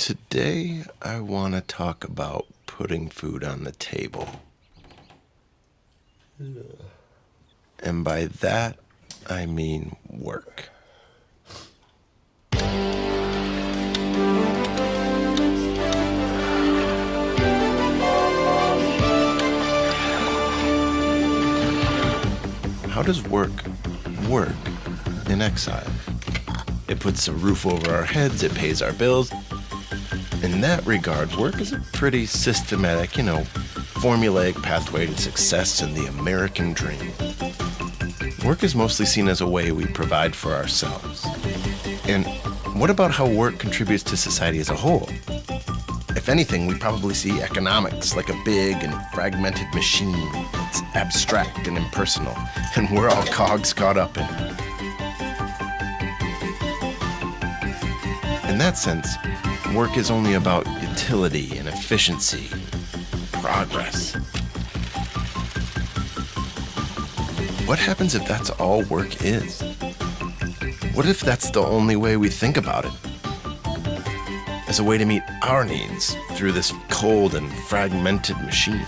Today, I want to talk about putting food on the table. And by that, I mean work. How does work in exile? It puts a roof over our heads, it pays our bills. In that regard, work is a pretty systematic, formulaic pathway to success in the American dream. Work is mostly seen as a way we provide for ourselves. And what about how work contributes to society as a whole? If anything, we probably see economics like a big and fragmented machine that's abstract and impersonal, and we're all cogs caught up in it. In that sense, work is only about utility and efficiency, progress. What happens if that's all work is? What if that's the only way we think about it? As a way to meet our needs through this cold and fragmented machine.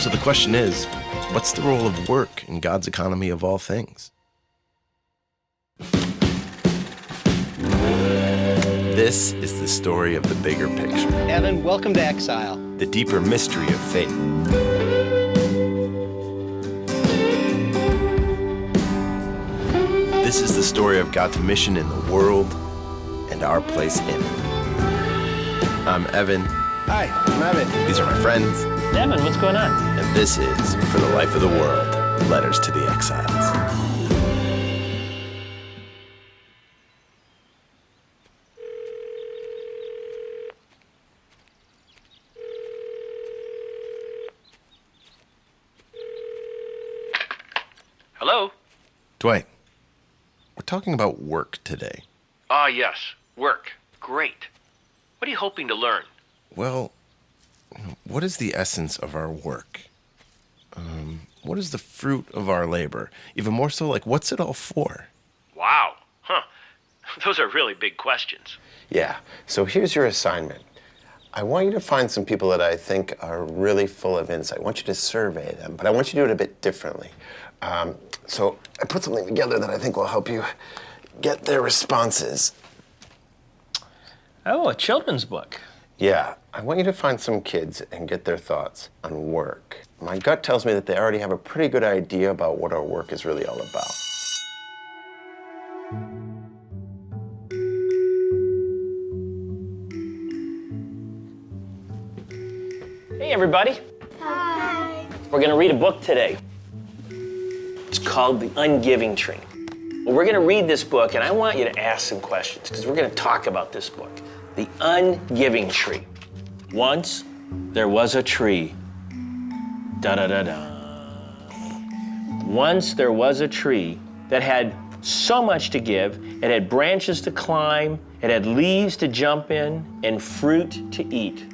So the question is, what's the role of work in God's economy of all things? This is the story of the bigger picture. Evan, welcome to Exile. The deeper mystery of faith. This is the story of God's mission in the world and our place in it. I'm Evan. Hi, I'm Evan. These are my friends. Evan, what's going on? And this is For the Life of the World, Letters to the Exiles. Hello? Dwight, we're talking about work today. Ah, yes. Work. Great. What are you hoping to learn? Well, what is the essence of our work? What is the fruit of our labor? Even more so, what's it all for? Wow. Huh. Those are really big questions. Yeah, so here's your assignment. I want you to find some people that I think are really full of insight. I want you to survey them, but I want you to do it a bit differently. So I put something together that I think will help you get their responses. Oh, a children's book. Yeah, I want you to find some kids and get their thoughts on work. My gut tells me that they already have a pretty good idea about what our work is really all about. Hey, everybody. Hi. We're going to read a book today. It's called The Ungiving Tree. Well, we're going to read this book, and I want you to ask some questions, because we're going to talk about this book. The Ungiving Tree. Once there was a tree. Da-da-da-da. Once there was a tree that had so much to give. It had branches to climb, it had leaves to jump in, and fruit to eat.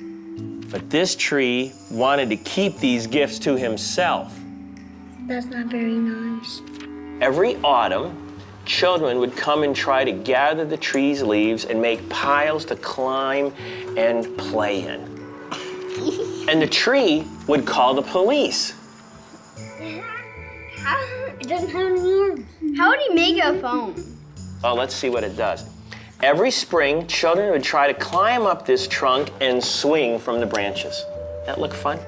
But this tree wanted to keep these gifts to himself. That's not very nice. Every autumn, children would come and try to gather the tree's leaves and make piles to climb and play in. And the tree would call the police. It doesn't have any arms. How would he make a phone? Well, let's see what it does. Every spring, children would try to climb up this trunk and swing from the branches. That look fun?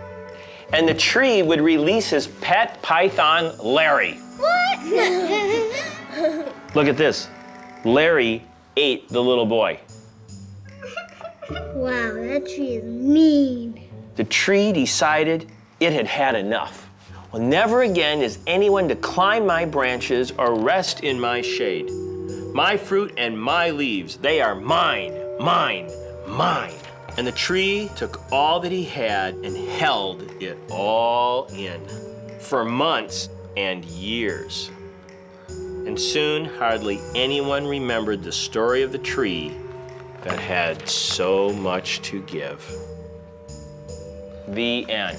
And the tree would release his pet python, Larry. What? Look at this. Larry ate the little boy. Wow, that tree is mean. The tree decided it had had enough. Well, never again is anyone to climb my branches or rest in my shade. My fruit and my leaves, they are mine, mine, mine. And the tree took all that he had and held it all in for months and years. And soon, hardly anyone remembered the story of the tree that had so much to give. The end.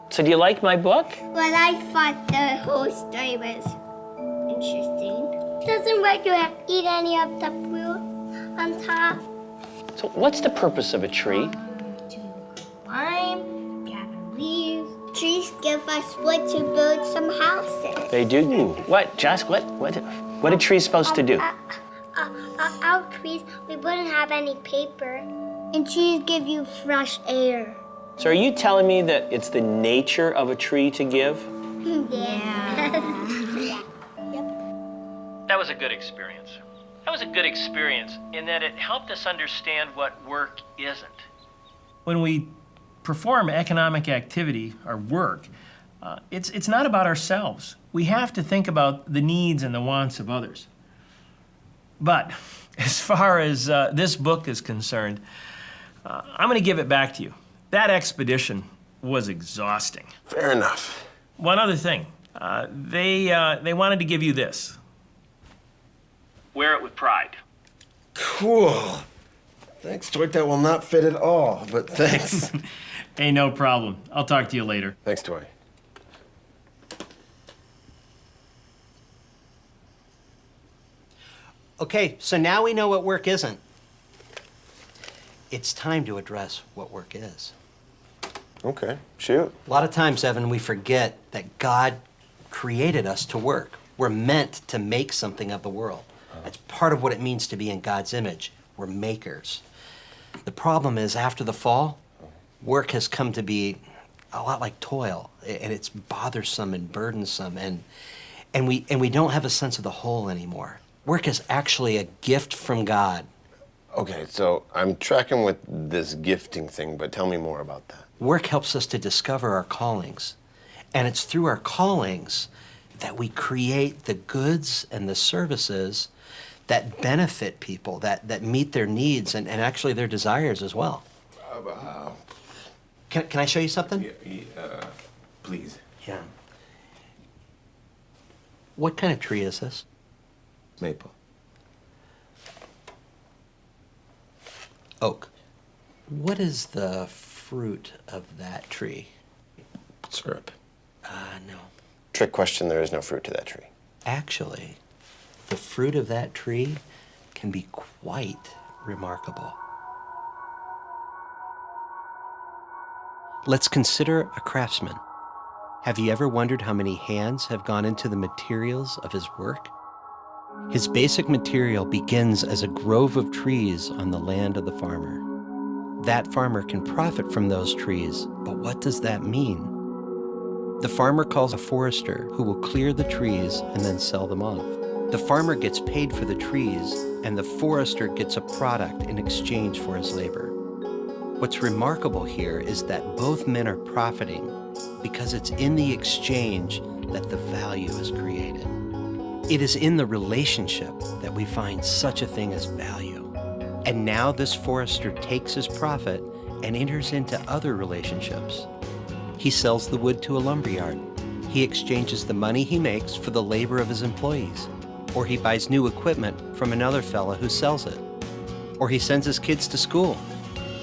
So do you like my book? But I thought the whole story was interesting. Doesn't Regular eat any of the fruit on top? So what's the purpose of a tree? To climb, gather leaves. Trees give us wood to build some houses. They do? What, Josh? What are trees supposed to do? Without trees, we wouldn't have any paper. And trees give you fresh air. So are you telling me that it's the nature of a tree to give? Yeah. That was a good experience. That was a good experience in that it helped us understand what work isn't. When we perform economic activity or work, it's not about ourselves. We have to think about the needs and the wants of others. But as far as this book is concerned, I'm going to give it back to you. That expedition was exhausting. Fair enough. One other thing, they wanted to give you this. Wear it with pride. Cool. Thanks, Dwight. That will not fit at all, but thanks. Hey, no problem. I'll talk to you later. Thanks, Dwight. Okay, so now we know what work isn't. It's time to address what work is. Okay, shoot. A lot of times, Evan, we forget that God created us to work. We're meant to make something of the world. That's part of what it means to be in God's image. We're makers. The problem is, after the fall, work has come to be a lot like toil, and it's bothersome and burdensome, and we don't have a sense of the whole anymore. Work is actually a gift from God. Okay, so I'm tracking with this gifting thing, but tell me more about that. Work helps us to discover our callings, and it's through our callings that we create the goods and the services that benefit people, that meet their needs and actually their desires as well. Can I show you something? Please. Yeah. What kind of tree is this? Maple. Oak. What is the fruit of that tree? Syrup. No. Trick question, there is no fruit to that tree. Actually, the fruit of that tree can be quite remarkable. Let's consider a craftsman. Have you ever wondered how many hands have gone into the materials of his work? His basic material begins as a grove of trees on the land of the farmer. That farmer can profit from those trees, but what does that mean? The farmer calls a forester who will clear the trees and then sell them off. The farmer gets paid for the trees, and the forester gets a product in exchange for his labor. What's remarkable here is that both men are profiting because it's in the exchange that the value is created. It is in the relationship that we find such a thing as value. And now this forester takes his profit and enters into other relationships. He sells the wood to a lumberyard. He exchanges the money he makes for the labor of his employees. Or he buys new equipment from another fella who sells it. Or he sends his kids to school,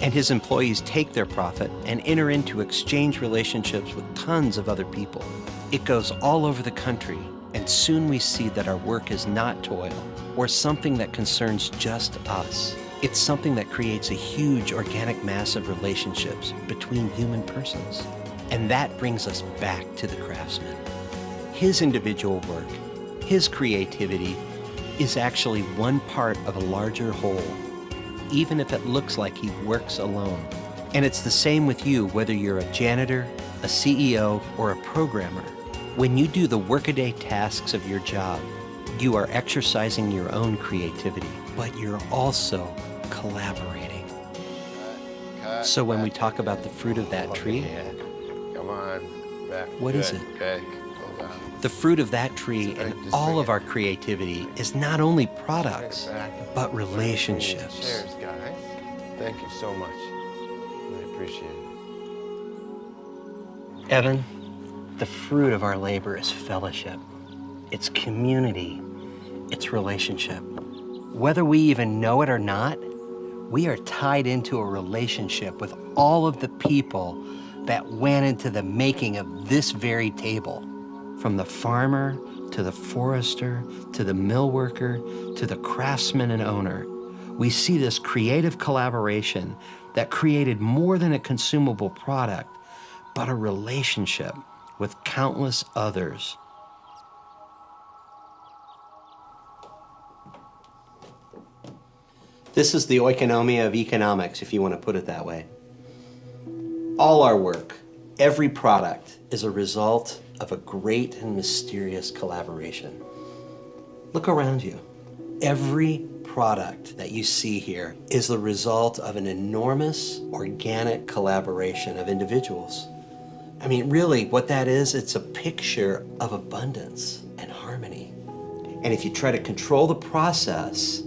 and his employees take their profit and enter into exchange relationships with tons of other people. It goes all over the country, and soon we see that our work is not toil or something that concerns just us. It's something that creates a huge organic mass of relationships between human persons. And that brings us back to the craftsman. His individual work, his creativity, is actually one part of a larger whole, even if it looks like he works alone. And it's the same with you, whether you're a janitor, a CEO, or a programmer. When you do the workaday tasks of your job, you are exercising your own creativity, but you're also collaborating. So when we talk about the fruit of that tree, Come on, back. What is it? Okay, hold on. the fruit of that tree and all of our creativity is not only products, but relationships. Cheers, guys. Thank you so much. I appreciate it. Evan, the fruit of our labor is fellowship. It's community. It's relationship. Whether we even know it or not, We are tied into a relationship with all of the people that went into the making of this very table. From the farmer, to the forester, to the mill worker, to the craftsman and owner. We see this creative collaboration that created more than a consumable product, but a relationship with countless others. This is the oikonomia of economics, if you want to put it that way. All our work, every product, is a result of a great and mysterious collaboration. Look around you. Every product that you see here is the result of an enormous organic collaboration of individuals. I mean, really, what that is, it's a picture of abundance and harmony. And if you try to control the process,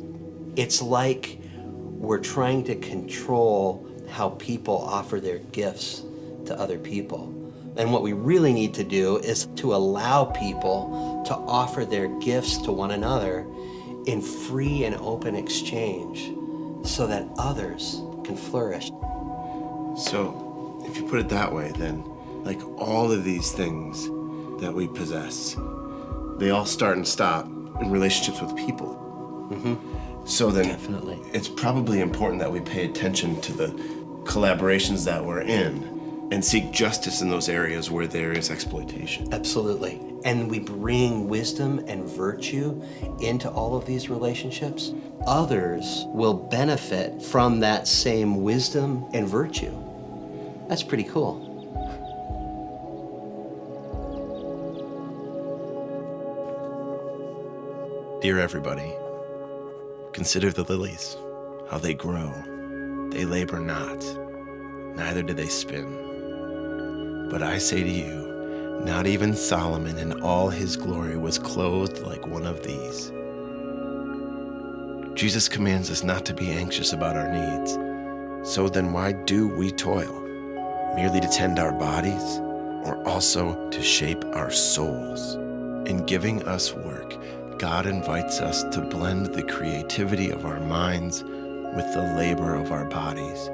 it's like we're trying to control how people offer their gifts to other people. And what we really need to do is to allow people to offer their gifts to one another in free and open exchange so that others can flourish. So, if you put it that way, then, like all of these things that we possess, they all start and stop in relationships with people. So then, Definitely. it's probably important that we pay attention to the collaborations that we're in and seek justice in those areas where there is exploitation. Absolutely. And we bring wisdom and virtue into all of these relationships. Others will benefit from that same wisdom and virtue. That's pretty cool. Dear everybody, consider the lilies, how they grow. They labor not, neither do they spin. But I say to you, not even Solomon in all his glory was clothed like one of these. Jesus commands us not to be anxious about our needs. So then why do we toil? Merely to tend our bodies, or also to shape our souls? In giving us work, God invites us to blend the creativity of our minds with the labor of our bodies,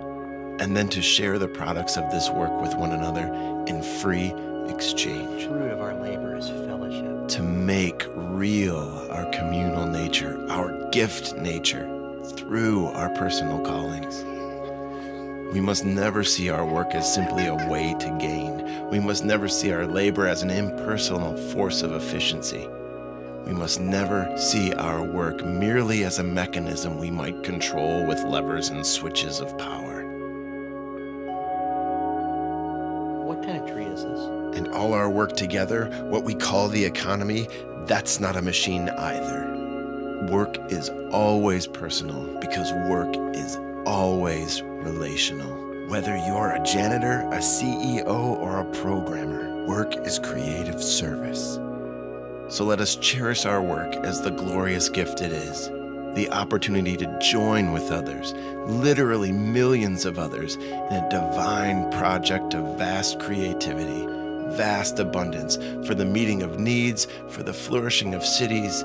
and then to share the products of this work with one another in free exchange. The fruit of our labor is fellowship. To make real our communal nature, our gift nature, through our personal callings. We must never see our work as simply a way to gain. We must never see our labor as an impersonal force of efficiency. We must never see our work merely as a mechanism we might control with levers and switches of power. What kind of tree is this? And all our work together, what we call the economy, that's not a machine either. Work is always personal because work is always relational. Whether you're a janitor, a CEO, or a programmer, work is creative service. So let us cherish our work as the glorious gift it is. The opportunity to join with others, literally millions of others, in a divine project of vast creativity, vast abundance, for the meeting of needs, for the flourishing of cities,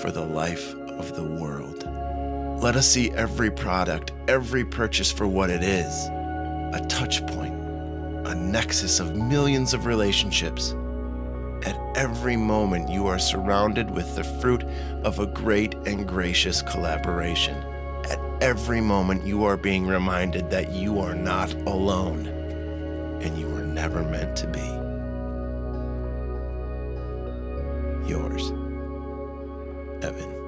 for the life of the world. Let us see every product, every purchase for what it is, a touch point, a nexus of millions of relationships. At every moment, you are surrounded with the fruit of a great and gracious collaboration. At every moment, you are being reminded that you are not alone, and you were never meant to be. Yours, Evan.